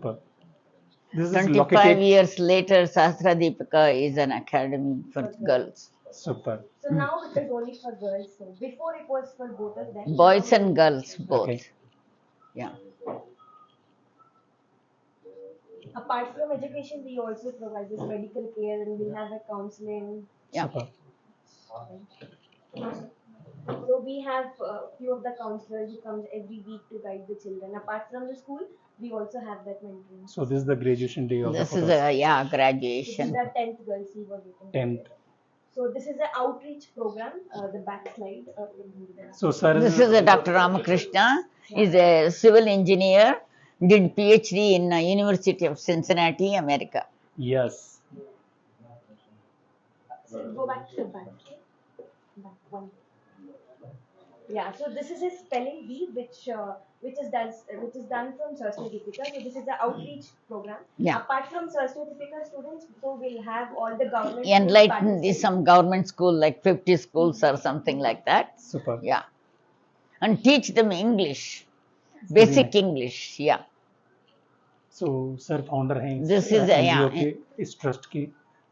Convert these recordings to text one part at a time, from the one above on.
Super. This is 25 located. years later, Sahasra Deepika is an academy for girls. Super. So now it is only for girls. So before it was for both of them. Boys now and girls both. Okay. Yeah. apart from education, we also provide this medical care and we have a counseling. Yeah. Super. So we have few of the counselors who comes every week to guide the children. Apart from the school, we also have that mentoring. So this is the graduation day of the This is photos. a So graduation. these are 10th girls we were getting. 10th. So this is an outreach program. The backslide. So sir, This is a Dr. Ramakrishna. He's a civil engineer. Did PhD in University of Cincinnati, America. yes. So go back to the back. Back one. Yeah. So this is a spelling bee, which is done from Sahasra Deepika. So this is the outreach program. Yeah. Apart from Sahasra Deepika students, so we'll have all the government. Enlighten is some government school like 50 schools or something like that. Super. Yeah. And teach them English. Basic English. Yeah. So sir founder हैं This is a- NGO yeah. के इस trust की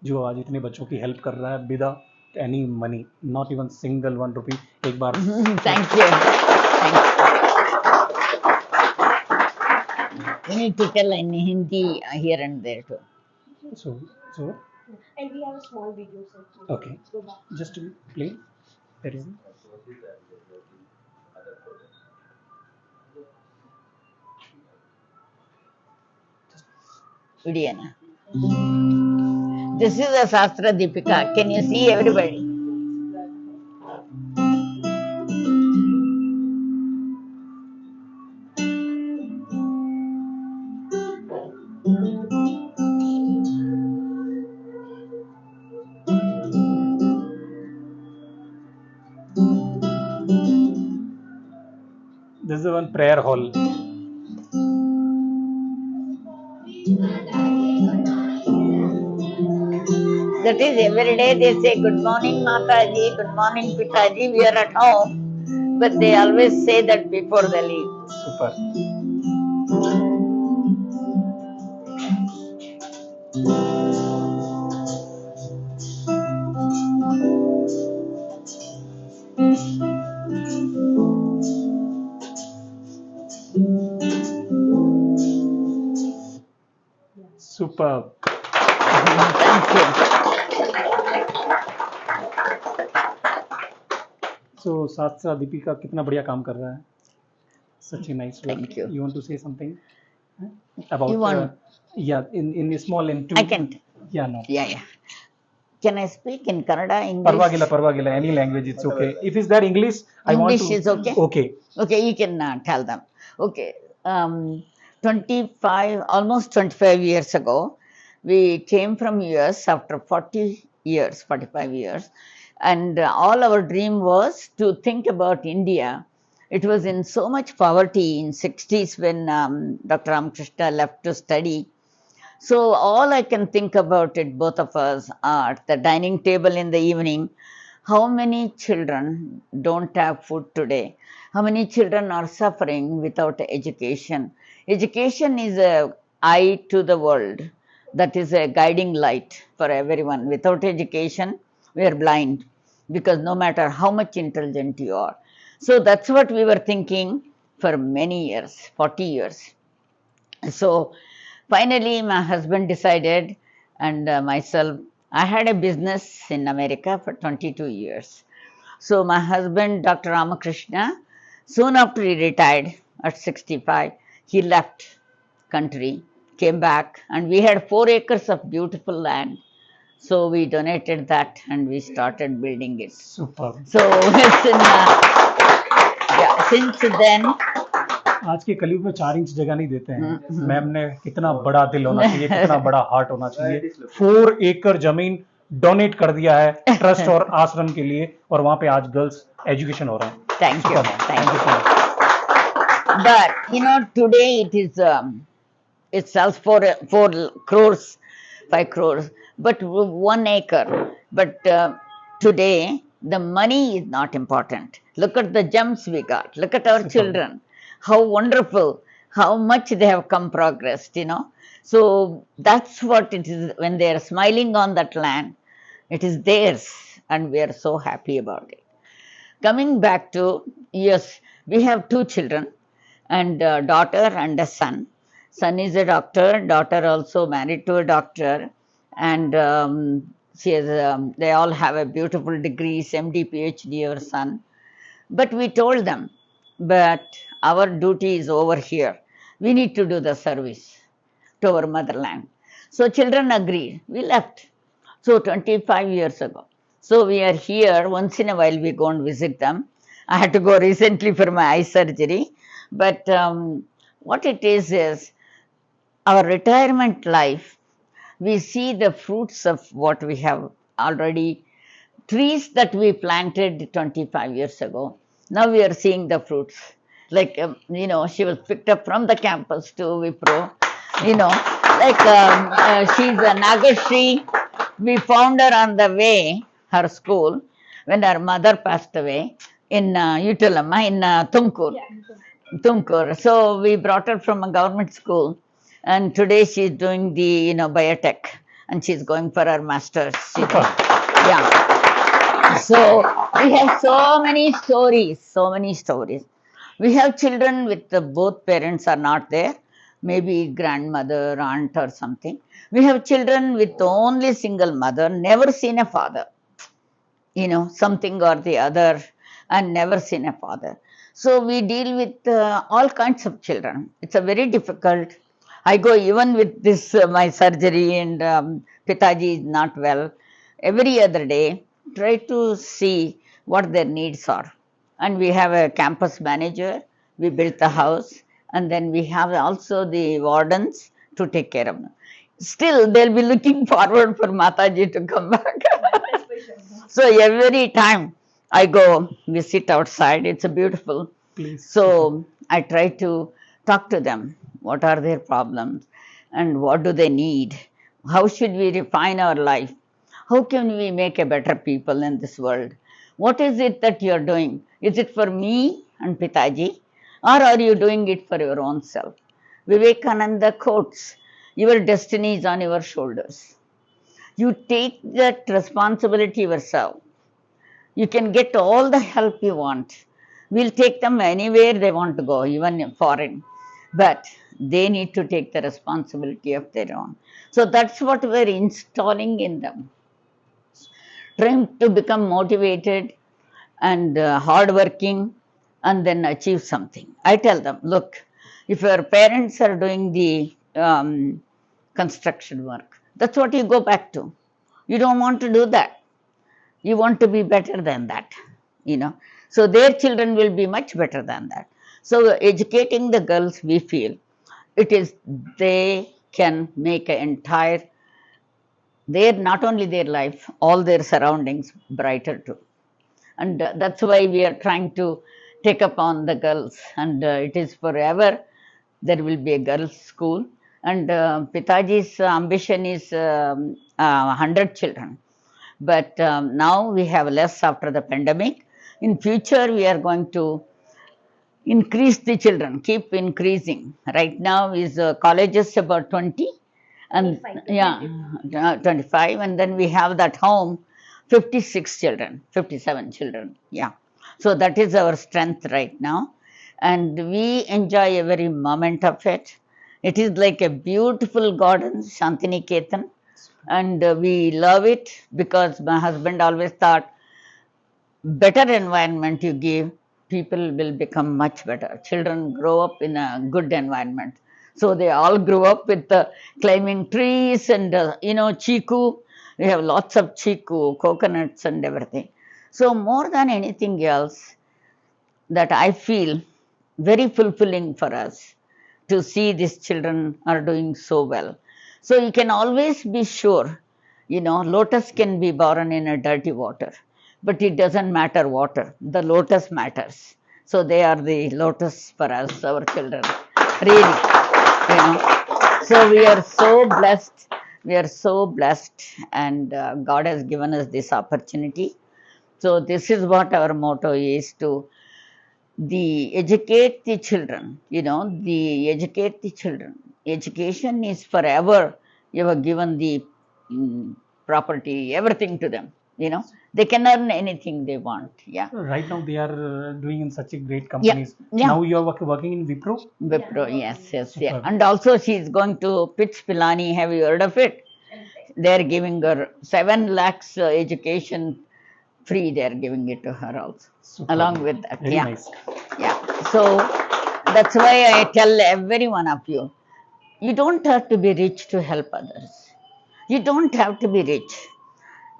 जो आज इतने बच्चों की help कर रहा है without any money not even single 1 रुपी एक बार Thank you. Thank you. You need to tell in Hindi here and there too. so And we have a small video set. okay Go back. just to play there is Idiana. This is a Sahasra Deepika. Can you see everybody? this is the one prayer hall That is every day they say good morning Mataji, good morning Pitaji, we are at home. But they always say that before they leave. super super Thank you. so सात्रा दीपिका कितना बढ़िया काम कर रहा है such a nice work. Thank you. You want to say something about You want- yeah in small in two I can't. yeah no Yeah. Can I speak in Kannada, English? Parvagila any language it's okay if is there English I want English to is okay? okay Okay, you can tell them. Okay, 25, almost 25 years ago, we came from US after 40 years, 45 years, and all our dream was to think about India. It was in so much poverty in 60s when Dr. Ramakrishna left to study. So all I can think about it, both of us, are at the dining table in the evening. How many children don't have food today? How many children are suffering without education? Education is a eye to the world. That is a guiding light for everyone. Without education, we are blind because no matter how much intelligent you are. So that's what we were thinking for many years, 40 years. So finally, my husband decided, and myself, I had a business in America for 22 years. So my husband, Dr. Ramakrishna, soon after he retired at 65, he left country, came back, and we had 4 acres of beautiful land. So we donated that and we started building it. super So since then, आज के कलयुग में 4 inch जगह नहीं देते हैं ma'am ने कितना बड़ा दिल होना चाहिए कितना बड़ा हार्ट होना चाहिए 4 एकड़ जमीन डोनेट कर दिया है ट्रस्ट और आश्रम के लिए और वहां पे आज गर्ल्स एजुकेशन हो रहा है thank you, Super, ma'am. thank you. so much. But you know, today it is it sells for 4 crores, 5 crores, but 1 acre. But today the money is not important. Look at the gems we got. Look at our children. How wonderful, how much they have come progressed, So that's what it is when they are smiling on that land. It is theirs, and we are so happy about it. Coming back to, yes, we have two children, and a daughter and a son. Son is a doctor, daughter also married to a doctor, and they all have a beautiful degrees, MD, PhD, our son. But we told them, but our duty is over here. We need to do the service to our motherland. So children agreed. We left. So 25 years ago. So we are here. Once in a while we go and visit them. I had to go recently for my eye surgery. But what it is our retirement life, we see the fruits of what we have already, trees that we planted 25 years ago. Now we are seeing the fruits. Like, she was picked up from the campus to Wipro, she's a Nagashri. We found her on the way, her school, when her mother passed away in Utalama, in Tumkur. Tumkur. So we brought her from a government school, and today she's doing the biotech, and she's going for her master's. Yeah. So we have so many stories. We have children with both parents are not there, maybe grandmother, aunt, or something. We have children with only single mother, never seen a father, something or the other, and never seen a father. So we deal with all kinds of children. It's a very difficult. I go even with this my surgery, and Pitaji is not well. Every other day, try to see what their needs are. And we have a campus manager. We built the house, and then we have also the wardens to take care of them. Still, they'll be looking forward for Mataji to come back. So every time I go, we sit outside. It's a beautiful. Please. So I try to talk to them. What are their problems, and what do they need? How should we refine our life? How can we make a better people in this world? What is it that you're doing? Is it for me and Pitaji, or are you doing it for your own self? Vivekananda quotes, your destiny is on your shoulders. You take that responsibility yourself. You can get all the help you want. We'll take them anywhere they want to go, even foreign. But they need to take the responsibility of their own. So that's what we're installing in them. Trying to become motivated and hardworking, and then achieve something. I tell them, look, if your parents are doing the construction work, that's what you go back to. You don't want to do that. You want to be better than that, So their children will be much better than that. So educating the girls, we feel, they can make an entire, not only their life, all their surroundings brighter too. And that's why we are trying to take up on the girls, and it is forever there will be a girls' school. And Pitaji's ambition is 100 children. But now we have less after the pandemic. In future, we are going to increase the children, keep increasing. Right now is colleges about 20, and 25, and then we have that home 56 children, 57 children. Yeah. So that is our strength right now. And we enjoy every moment of it. It is like a beautiful garden, Shantiniketan. And we love it because my husband always thought, better environment you give, people will become much better. Children grow up in a good environment. So they all grew up with climbing trees and, chiku. We have lots of chiku, coconuts and everything. So more than anything else, that I feel very fulfilling for us to see these children are doing so well. So you can always be sure, lotus can be born in a dirty water, but it doesn't matter water. The lotus matters. So they are the lotus for us, our children, really, So we are so blessed. We are so blessed, and God has given us this opportunity. So this is what our motto is, to the educate the children, the educate the children. Education is forever. You have given the property, everything to them. They can earn anything they want. Yeah. Right now they are doing in such a great Yeah. companies. Yeah. Now you are working in Wipro. Wipro, yes, yeah. Superb. And also she is going to pitch Pilani. Have you heard of it? They are giving her 7 lakhs education free. They are giving it to her also. Superb. Along with that. Very Yeah. nice. Yeah. So that's why I tell every one of you, you don't have to be rich to help others. You don't have to be rich.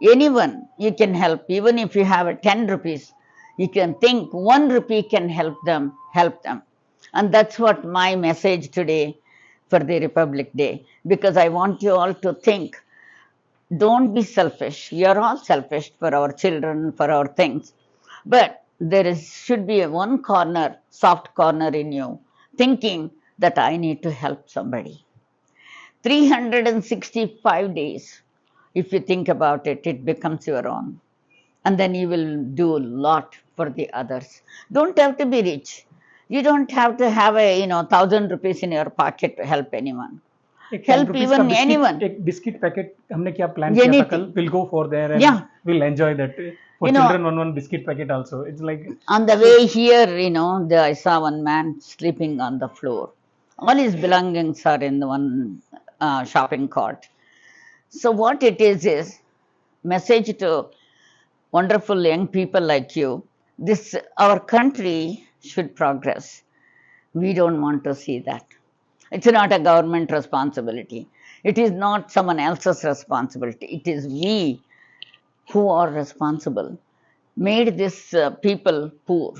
Anyone you can help, even if you have a 10 rupees, you can think 1 rupee can help them, help them. And that's what my message today for the Republic Day, because I want you all to think, don't be selfish. We are all selfish for our children, for our things. But should be a one corner, soft corner in you, thinking that I need to help somebody. 365 days, if you think about it, it becomes your own. And then you will do a lot for the others. Don't have to be rich. You don't have to have a 1,000 rupees in your pocket to help anyone. Help even anyone. एक biscuit packet हमने क्या plan किया था कल. We'll go for there and Yeah. we'll enjoy that. For children, one biscuit packet also. It's like on the way here, I saw one man sleeping on the floor. All his belongings are in the one shopping cart. So what it is message to wonderful young people like you. Our country should progress. We don't want to see that. It's not a government responsibility. It is not someone else's responsibility. It is we who are responsible. Made these people poor.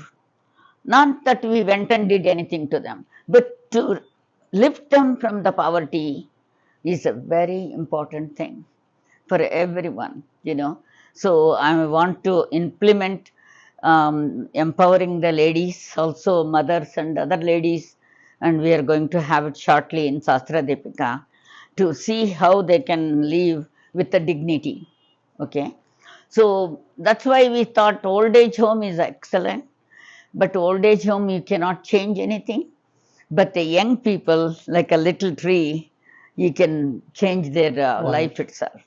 Not that we went and did anything to them, but to lift them from the poverty is a very important thing for everyone, So I want to implement empowering the ladies, also mothers and other ladies, and we are going to have it shortly in Sahasra, Deepika, to see how they can live with the dignity. Okay. So that's why we thought old age home is excellent, but old age home you cannot change anything. But the young people, like a little tree, you can change their life itself.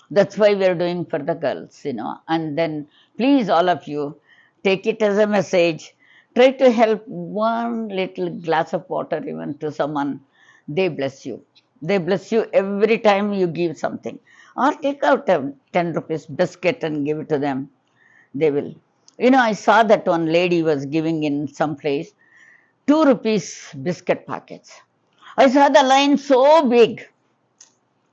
That's why we are doing for the girls, And then please, all of you, take it as a message. Try to help one little glass of water even to someone. They bless you. They bless you every time you give something. Or take out a 10 rupees biscuit and give it to them. They will. I saw that one lady was giving in some place 2 rupees biscuit packets. I saw the line so big.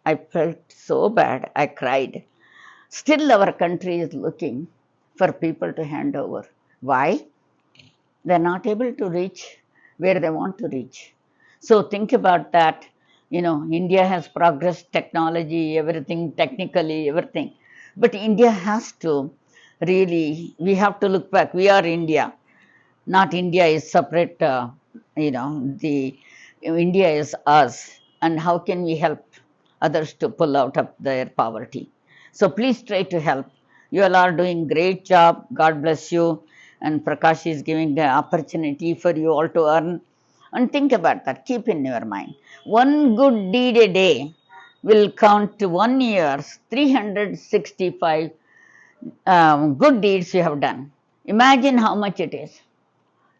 I felt so bad. I cried. Still our country is looking for people to hand over. Why? They're not able to reach where they want to reach. So think about that. India has progressed technology, everything, technically, everything. But India has to really, we have to look back. We are India. Not India is separate, India is us. And how can we help others to pull out of their poverty? So please try to help. You all are doing great job. God bless you. And Prakash is giving the opportunity for you all to earn. And think about that. Keep in your mind. One good deed a day will count to 1 year's 365 good deeds you have done. Imagine how much it is.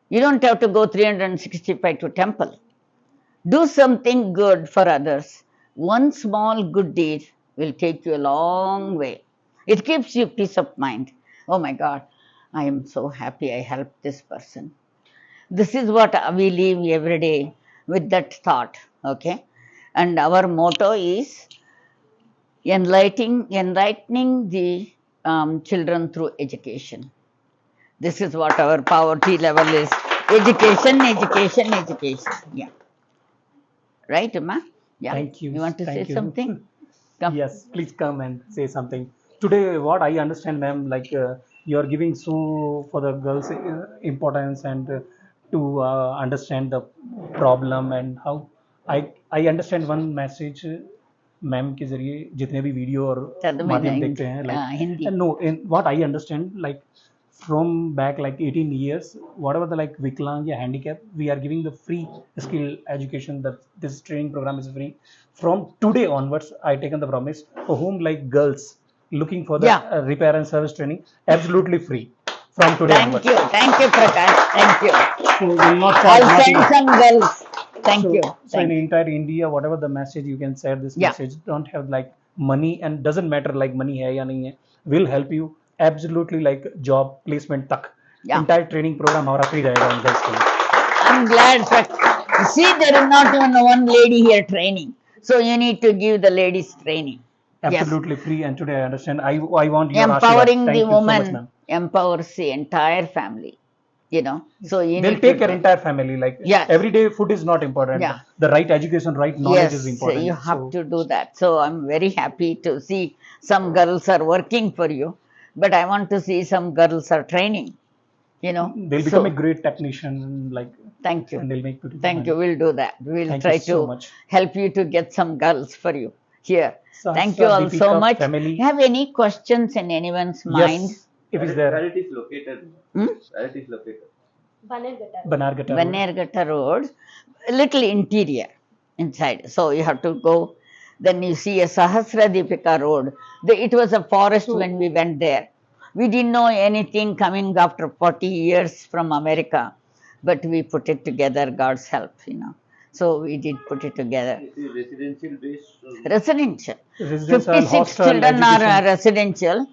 You don't have to go 365 to temple. Do something good for others. One small good deed will take you a long way. It gives you peace of mind. Oh my God, I am so happy I helped this person. This is what we live every day with that thought. Okay. And our motto is enlightening the children through education. This is what our poverty level is. Education, education, education. Yeah. Right, Amar? Yeah. Thank you. You want to Thank say you. something? Come. Yes, please come and say something. Today, what I understand, ma'am, like you are giving so for the girls importance and to understand the problem and how I understand one message ma'am के जरिए जितने भी video और माध्यम देखते हैं Hindi. No in what I understand like from back like 18 years, whatever the like Viklang or handicap, we are giving the free skill education. That this training program is free. From today onwards, I taken the promise for whom like girls looking for the Yeah. repair and service training, absolutely free from today onwards. Thank you, Prakash. Thank you. So will not charge I'll send nothing. some girls. Thank So, you. so Thank in you. entire India, whatever the message you can share, this Yeah. message don't have like money and doesn't matter like money hai ya nahi hai, will help you absolutely like job placement tak. Yeah. Entire training program हमारा free रहेगा on girls के लिए. I'm glad. See, there is not even one lady here training. So you need to give the ladies training. Absolutely free, and today I understand. I want your Empowering Ashirwad. Thank the you so much, woman ma'am. empowers the entire family. You know, so you They'll need take to care entire family. Like Yes. everyday food is not important. Yeah. The right education, right knowledge is yes, important. you have So, to do that. So I'm very happy to see some girls are working for you, but I want to see some girls are training. You know, they'll so become a great technician. Like thank you. and they'll make beautiful Thank money. you. We'll do that. We'll Thank try you so to much. help you to get some girls for you here. Sahasra, Thank you all so Deepika, much. family. You have any questions in anyone's mind? Yes, if it's Where there. it is located? Hmm? Where it is located? Banerghatta. Banargata. Vanerghatta Road, a little interior inside. So you have to go. Then you see a Sahasra Deepika Road. It was a forest when we went there. We didn't know anything coming after 40 years from America, but we put it together, God's help, you know. So we did put it together. It is residential based. Residential. Residential, 56 hostel, children are education. residential,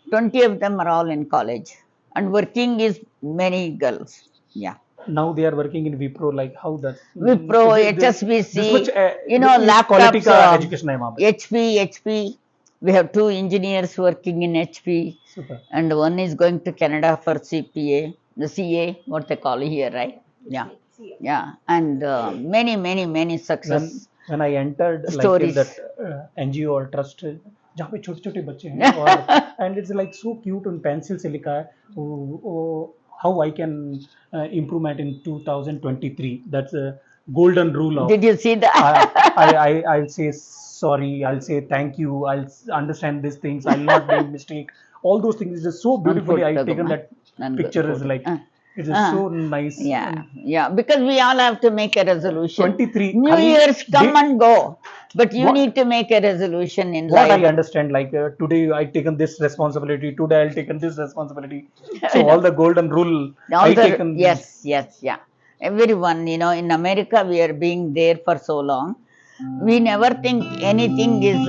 20 of them are all in college. And working is many girls. Yeah. Now they are working in Wipro. Like how that? Wipro, This HSBC, much, you know, this quality laptops, का education है वहाँ पे. HP. We have 2 engineers working in HP, Super. and one is going to Canada for CPA, the CA, what they call here, right? Yeah, See. yeah, and many success. When I entered like in Stories. that NGO or trust जहाँ पे छोटे छोटे बच्चे हैं और and it's like so cute and pencil से लिखा है how I can improvement in 2023. That's a golden rule of. Did you see that? I'll say sorry. I'll say thank you. I'll understand these things. I'll not make mistake. All those things is just so beautifully. I taken that picture is like it is so nice. Yeah, because we all have to make a resolution. 23. New Year's come and go, but you need to make a resolution in What life. I understand, like today I taken this responsibility. Today I'll taken this responsibility. So all the golden rule I taken. Yes, yeah. Everyone, you know, in America we are being there for so long. We never think anything is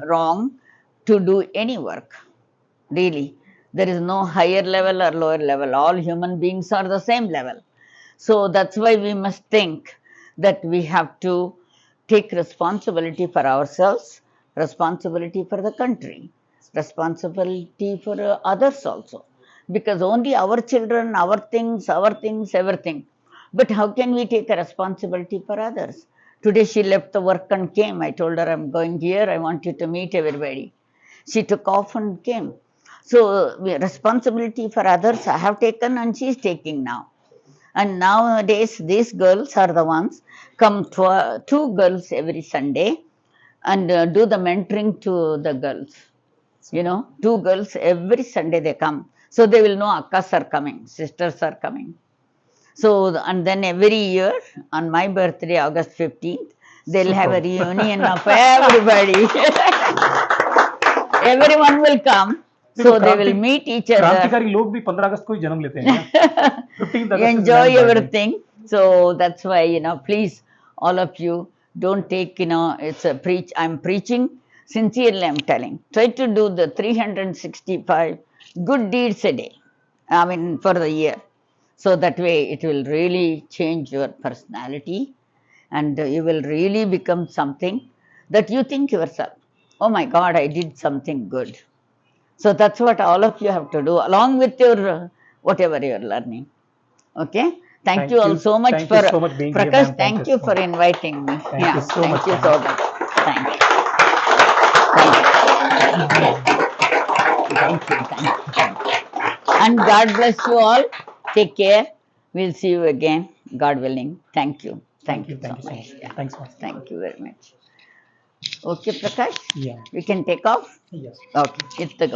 wrong to do any work. Really, there is no higher level or lower level. All human beings are the same level. So that's why we must think that we have to take responsibility for ourselves, responsibility for the country, responsibility for others also. Because only our children, our things, everything. But how can we take a responsibility for others? Today she left the work and came. I told her, I'm going here, I want you to meet everybody. She took off and came. So responsibility for others I have taken and she is taking now. And nowadays these girls are the ones, come 2 girls every Sunday and do the mentoring to the girls. You know, 2 girls every Sunday they come. So they will know akkas are coming, sisters are coming. So, and then every year on my birthday, August 15th, they'll have a reunion of everybody. Everyone will come. So they will meet each other. क्रांतिकारी लोग भी 15 अगस्त को ही जन्म लेते हैं. 15th August is Enjoy man's birthday. everything. So that's why, you know, please, all of you, don't take, you know, it's a preach. I'm preaching. Sincerely, I'm telling. Try to do the 365 good deeds a day. I mean, for the year. So that way it will really change your personality and you will really become something that you think yourself, oh my God, I did something good. So that's what all of you have to do along with your whatever you're learning. Okay? Thank you all so much Thank for you so much being here, Prakash, ma'am. thank you so for much. inviting me. Thank you so much, Thank you so much. Thank you. Thank you. And God bless you all. Take care. We'll see you again, God willing. Thank you. Thank you so much. Yeah. Thanks so much. Thank you very much. Okay, Prakash? Yeah. We can take off? Yes. Okay. It's the